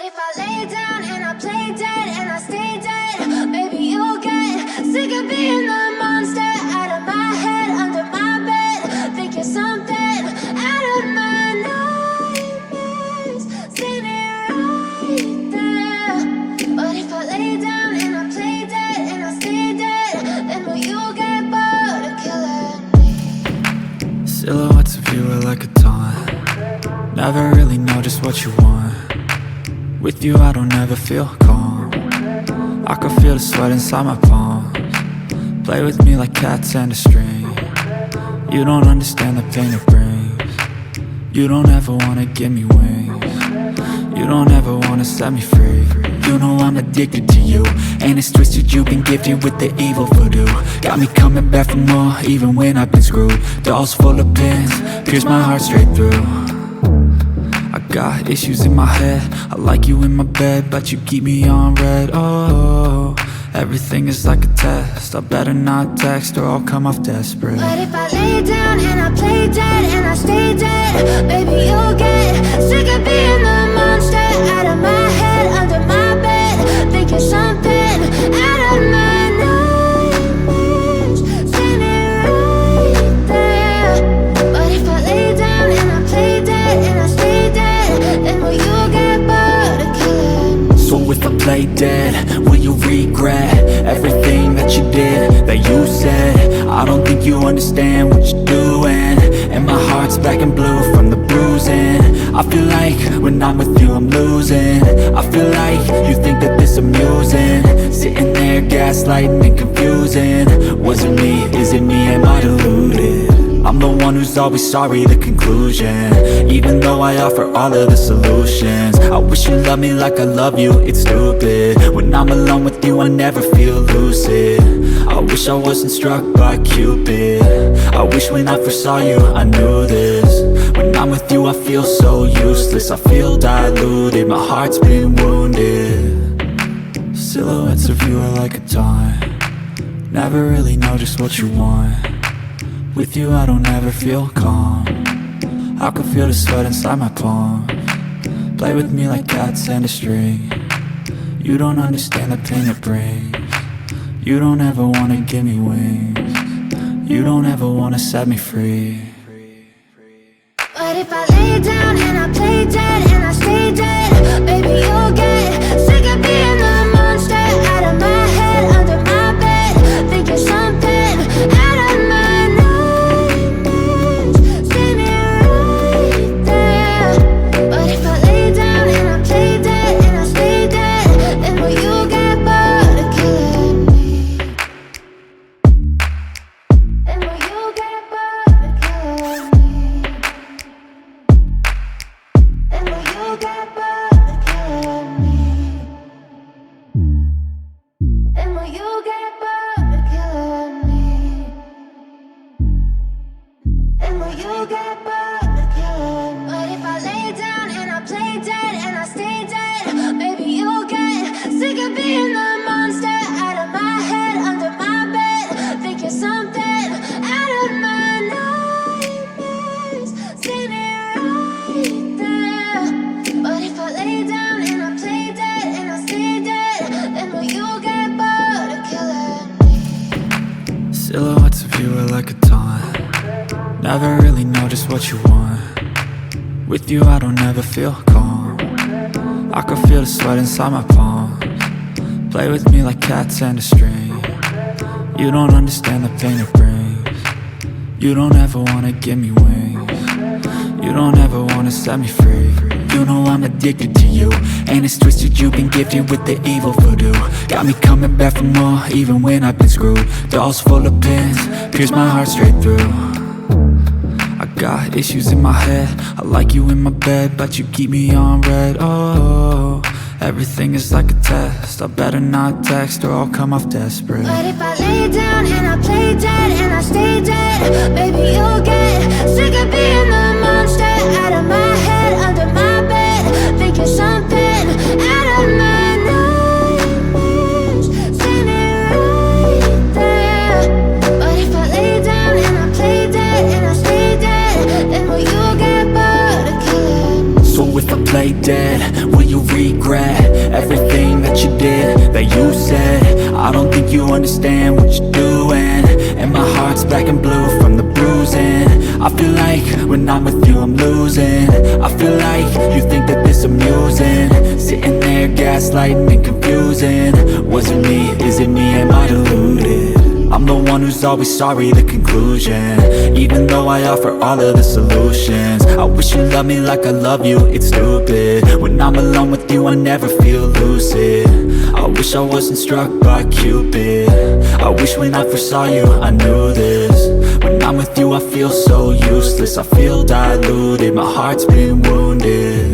if I lay down and I play dead and I stay dead? Maybe you'll get sick of being the monster out of my head, under my bed. Think you're something out of my nightmares, standing right there. But if I lay down and I play dead and I stay dead, then will you get bored of killing me? Silhouettes of you are like a taunt. Never really know just what you want. With you I don't ever feel calm. I can feel the sweat inside my palms. Play with me like cats and a string. You don't understand the pain it brings. You don't ever wanna give me wings. You don't ever wanna set me free. You know I'm addicted to you, and it's twisted, you've been gifted with the evil voodoo. Got me coming back for more, even when I've been screwed. Dolls full of pins, pierce my heart straight through. I got issues in my head, I like you in my bed, but you keep me on red. Oh, everything is like a test, I better not text or I'll come off desperate. But if I lay down and I play dead and I stay dead, baby you'll get sick of being the monster out of my head, under my bed. Think you're something out of my nightmares, standing right there. But if I lay down and I play dead and I stay dead, then will you get bored of killing me? So if I play dead, will you regret everything that you did, that you said? I don't think you understand what you're doing, and my heart's black and blue from the bruising. I feel like when I'm with you I'm losing. I feel like you think that this amusing, sitting there gaslighting and confusing. Was it me? Is it me? Am I deluded? I'm the one who's always sorry, the conclusion, even though I offer all of the solutions. I wish you loved me like I love you, it's stupid. When I'm alone with you I never feel lucid. I wish I wasn't struck by Cupid. I wish when I first saw you I knew this. When I'm with you I feel so useless, I feel diluted, my heart's been wounded. Silhouettes of you are like a taunt. Never really know just what you want. With you I don't ever feel calm. I can feel the sweat inside my palms. Play with me like cats and a string. You don't understand the pain it brings. You don't ever wanna give me wings. You don't ever wanna set me free. But if I lay down and I play dead and I stay dead, baby you'll get sick of being the monster out of my head, under my bed. Think you're something out of my nightmares, standing right there. But if I lay down and I play dead and I stay dead, then will you get bored of killing me? Then will you get bored of killing me? Then will you get bored of killing me? Then will you get bored of killing me? Then will you get bored of killing me? But if I lay down and I play dead and I stay dead, maybe you'll get sick of being the monster out of my head, under my bed. Think you're something out of my nightmares, standing right there. But if I lay down and I play dead and I stay dead, then will you get bored of killing me? Silhouettes of you are like a taunt. Never really know just what you want. With you I don't ever feel calm. I can feel the sweat inside my palms. Play with me like cats and a string. You don't understand the pain it brings. You don't ever wanna give me wings. You don't ever wanna set me free. You know I'm addicted to you, and it's twisted, you've been gifted with the evil voodoo. Got me coming back for more, even when I've been screwed. Dolls full of pins, pierce my heart straight through. I got issues in my head, I like you in my bed, but you keep me on red. Oh, everything is like a test, I better not text or I'll come off desperate. But if I lay down and I play dead and I stay dead, baby you'll get sick of being the monster out of my head, under my bed. Think you're something out of my nightmares, standing right there. But if I lay down and I play dead and I stay dead, then will you get bored of killing me? So if I play dead, will you regret regret everything that you did, that you said. I don't think you understand what you're doing, and my heart's black and blue from the bruising. I feel like when I'm with you I'm losing. I feel like you think that this amusing, sitting there gaslighting and confusing. Was it me? Is it me? Am I deluded? I'm the one who's always sorry, the conclusion. Even though I offer all of the solutions, I wish you loved me like I love you, it's stupid. When I'm alone with you I never feel lucid. I wish I wasn't struck by Cupid. I wish when I first saw you I knew this. When I'm with you I feel so useless, I feel diluted, my heart's been wounded.